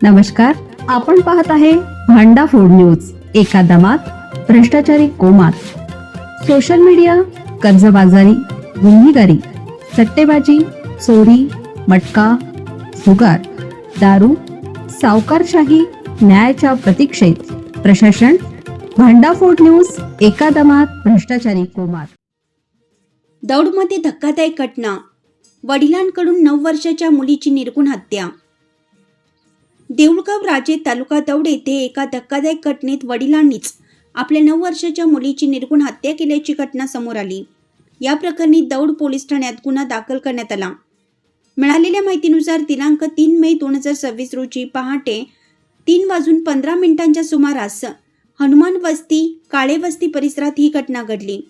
नमस्कार, आपण पाहत आहे भांडा फोड न्यूज. एका दमात भ्रष्टाचारी कोमात. सोशल मीडिया, कर्जबाजारी, गुन्हेगारी, सट्टेबाजी, चोरी, मटका, जुगार, दारू, सावकारशाही, न्यायाच्या प्रतीक्षेत प्रशासन. भांडाफोड न्यूज. एका दमात भ्रष्टाचारी कोमात. दौंडमध्ये धक्कादायक घटना. वडिलांकडून 9 वर्षाच्या मुलीची निर्घृण हत्या. देऊळगाव राजे, तालुका दौंड येथे एका धक्कादायक घटनेत वडिलांनीच आपल्या 9 वर्षाच्या मुलीची निर्घृण हत्या केल्याची घटना समोर आली. या प्रकरणी दौंड पोलीस ठाण्यात गुन्हा दाखल करण्यात आला. मिळालेल्या माहितीनुसार दिनांक 3 मे 2026 रोजी पहाटे 3:15 सुमारास हनुमान वस्ती, काळे वस्ती परिसरात ही घटना घडली.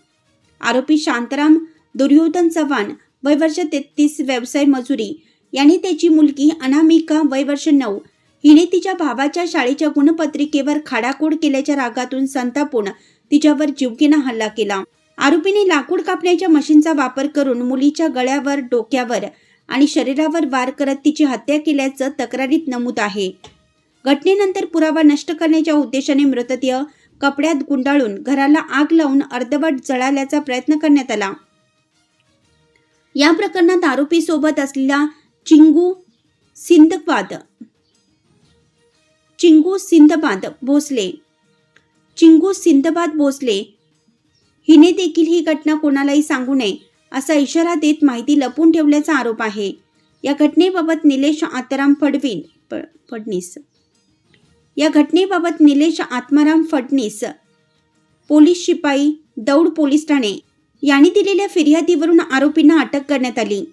आरोपी शांताराम दुर्योधन चव्हाण, वय वर्ष 33, व्यवसाय मजुरी, याने त्याची मुलगी अनामिका, वय वर्ष 9, हिने तिच्या भावाच्या शाळेच्या गुणपत्रिकेवर खाडाखोड केल्याच्या रागातून संतापून तिच्यावर जीवघेणा हल्ला केला. आरोपीने लाकूड कापण्याच्या मशीनचा वापर करून मुलीच्या गळ्यावर, डोक्यावर आणि शरीरावर वार करत तिची हत्या केल्याचं तक्रारीत नमूद आहे. घटनेनंतर पुरावा नष्ट करण्याच्या उद्देशाने मृतदेह कपड्यात गुंडाळून घराला आग लावून अर्धवट जळाल्याचा प्रयत्न करण्यात आला. या प्रकरणात आरोपी सोबत असलेला चिंगू सिंदबाद भोसले हिने देखील ही घटना कोणालाही सांगू नये असा इशारा देत माहिती लपवून ठेवल्याचा आरोप आहे. या घटनेबाबत निलेश आत्माराम फडणीस, पोलीस शिपाई, दौंड पोलीस ठाणे यांनी दिलेल्या फिर्यादीवरून आरोपींना अटक करण्यात आली.